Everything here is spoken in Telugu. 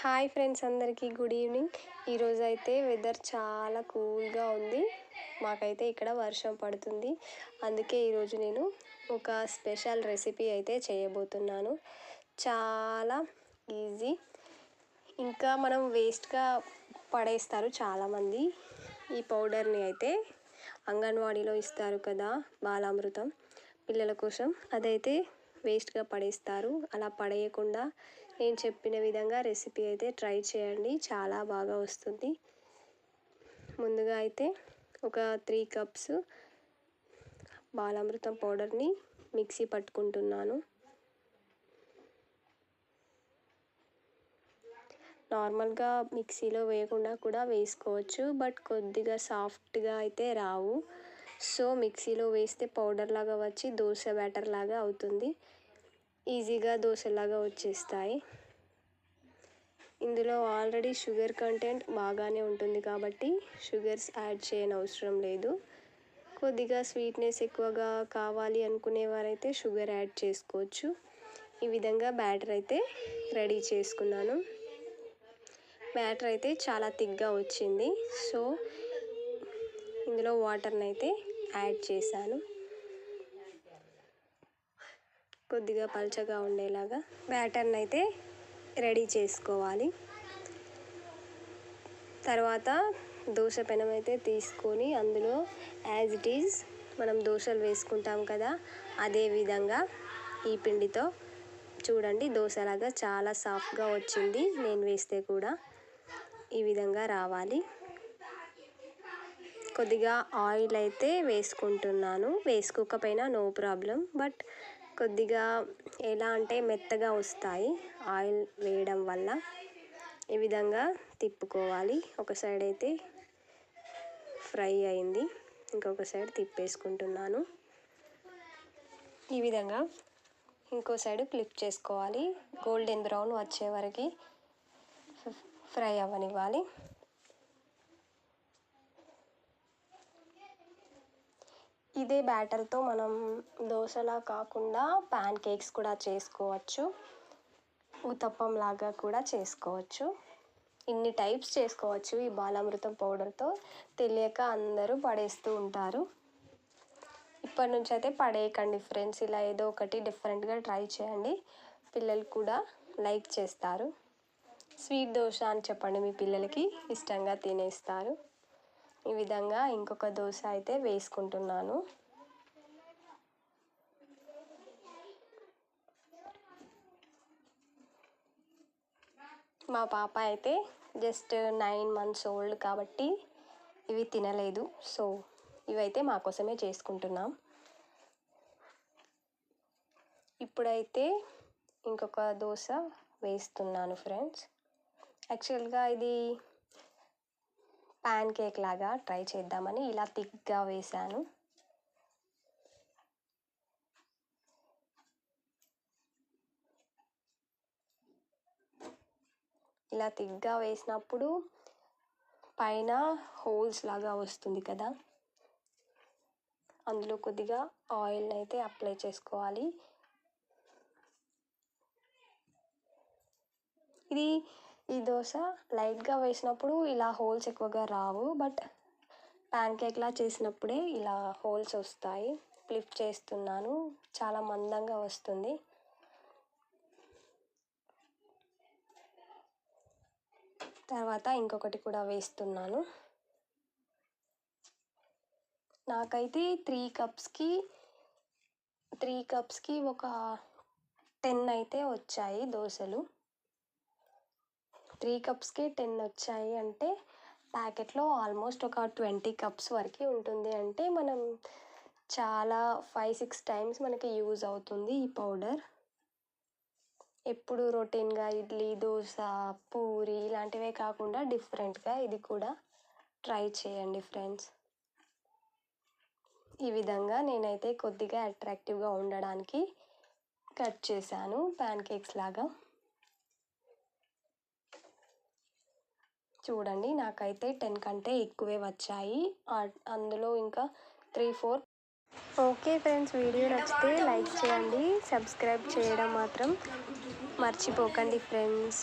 హాయ్ ఫ్రెండ్స్, అందరికీ గుడ్ ఈవినింగ్. ఈరోజు అయితే వెదర్ చాలా కూల్గా ఉంది. మాకైతే ఇక్కడ వర్షం పడుతుంది. అందుకే ఈరోజు నేను ఒక స్పెషల్ రెసిపీ అయితే చేయబోతున్నాను. చాలా ఈజీ. ఇంకా మనం వేస్ట్గా పడేస్తారు చాలామంది ఈ పౌడర్ని. అయితే అంగన్వాడీలో ఇస్తారు కదా బాలామృతం పిల్లల కోసం, అదైతే వేస్ట్గా పడేస్తారు. అలా పడేయకుండా నేను చెప్పిన విధంగా రెసిపీ అయితే ట్రై చేయండి, చాలా బాగా వస్తుంది. ముందుగా అయితే ఒక 3 కప్స్ బాలామృతం పౌడర్ని మిక్సీ పట్టుకుంటున్నాను. నార్మల్గా మిక్సీలో వేయకుండా కూడా వేసుకోవచ్చు, బట్ కొద్దిగా సాఫ్ట్గా అయితే రావు. సో మిక్సీలో వేస్తే పౌడర్ లాగా వచ్చి దోశ బ్యాటర్ లాగా అవుతుంది. ఈజీగా దోశలాగా వచ్చేస్తాయి. ఇందులో ఆల్రెడీ షుగర్ కంటెంట్ బాగానే ఉంటుంది కాబట్టి షుగర్స్ యాడ్ చేయనవసరం లేదు. కొద్దిగా స్వీట్నెస్ ఎక్కువగా కావాలి అనుకునేవారైతే షుగర్ యాడ్ చేసుకోవచ్చు. ఈ విధంగా బ్యాటర్ అయితే రెడీ చేసుకున్నాను. బ్యాటర్ అయితే చాలా థిక్గా వచ్చింది. సో ఇందులో వాటర్ని అయితే యాడ్ చేశాను. కొద్దిగా పల్చగా ఉండేలాగా బ్యాటర్ని అయితే రెడీ చేసుకోవాలి. తర్వాత దోశ పెనం అయితే తీసుకొని అందులో యాజ్ ఇట్ ఈజ్ మనం దోశలు వేసుకుంటాం కదా, అదే విధంగా ఈ పిండితో చూడండి దోశలాగా చాలా సాఫ్ట్గా వచ్చింది. నేను వేస్తే కూడా ఈ విధంగా రావాలి. కొద్దిగా ఆయిల్ అయితే వేసుకుంటున్నాను. వేసుకోకపోయినా నో ప్రాబ్లం, బట్ కొద్దిగా ఎలా అంటే మెత్తగా వస్తాయి ఆయిల్ వేయడం వల్ల. ఈ విధంగా తిప్పుకోవాలి. ఒక సైడ్ అయితే ఫ్రై అయింది, ఇంకొక సైడ్ తిప్పేసుకుంటున్నాను. ఈ విధంగా ఇంకో సైడ్ ఫ్లిప్ చేసుకోవాలి. గోల్డెన్ బ్రౌన్ వచ్చే వరకు ఫ్రై అవ్వనివ్వాలి. ఇదే బ్యాటర్తో మనం దోశలా కాకుండా ప్యాన్ కేక్స్ కూడా చేసుకోవచ్చు, ఊతప్పం లాగా కూడా చేసుకోవచ్చు. ఇన్ని టైప్స్ చేసుకోవచ్చు ఈ బాలామృతం పౌడర్తో. తెలియక అందరూ పడేస్తూ ఉంటారు. ఇప్పటి నుంచి అయితే పడేయకండి ఫ్రెండ్స్. ఇలా ఏదో ఒకటి డిఫరెంట్గా ట్రై చేయండి, పిల్లలు కూడా లైక్ చేస్తారు. స్వీట్ దోశ అని చెప్పండి, మీ పిల్లలకి ఇష్టంగా తినేస్తారు. ఈ విధంగా ఇంకొక దోశ అయితే వేసుకుంటున్నాను. మా పాప అయితే జస్ట్ 9 months ఓల్డ్ కాబట్టి ఇవి తినలేదు. సో ఇవైతే మా కోసమే చేసుకుంటున్నాం. ఇప్పుడైతే ఇంకొక దోశ వేస్తున్నాను ఫ్రెండ్స్. యాక్చువల్గా ఇది ప్యాన్ కేక్ లాగా ట్రై చేద్దామని ఇలా థిక్గా వేశాను. ఇలా థిక్గా వేసినప్పుడు పైన హోల్స్ లాగా వస్తుంది కదా, అందులో కొద్దిగా ఆయిల్ని అయితే అప్లై చేసుకోవాలి. ఈ దోశ లైట్గా వేసినప్పుడు ఇలా హోల్స్ ఎక్కువగా రావు, బట్ ప్యాన్ కేక్లా చేసినప్పుడే ఇలా హోల్స్ వస్తాయి. ఫ్లిప్ చేస్తున్నాను, చాలా మందంగా వస్తుంది. తర్వాత ఇంకొకటి కూడా వేస్తున్నాను. నాకైతే 3 కప్స్కి ఒక 10 అయితే వచ్చాయి దోశలు. 3 కప్స్కి 10 వచ్చాయి అంటే ప్యాకెట్లో ఆల్మోస్ట్ ఒక 20 కప్స్ వరకు ఉంటుంది. అంటే మనం చాలా 5-6 టైమ్స్ మనకి యూజ్ అవుతుంది ఈ పౌడర్. ఎప్పుడు రొటీన్గా ఇడ్లీ, దోశ, పూరి ఇలాంటివే కాకుండా డిఫరెంట్గా ఇది కూడా ట్రై చేయండి ఫ్రెండ్స్. ఈ విధంగా నేనైతే కొద్దిగా అట్రాక్టివ్గా ఉండడానికి కట్ చేశాను ప్యాన్ కేక్స్ లాగా. చూడండి నాకైతే 10 కంటే ఎక్కువే వచ్చాయి. అందులో ఇంకా 3-4. ఓకే ఫ్రెండ్స్, వీడియో నచ్చితే లైక్ చేయండి, సబ్స్క్రైబ్ చేయడం మాత్రం మర్చిపోకండి ఫ్రెండ్స్.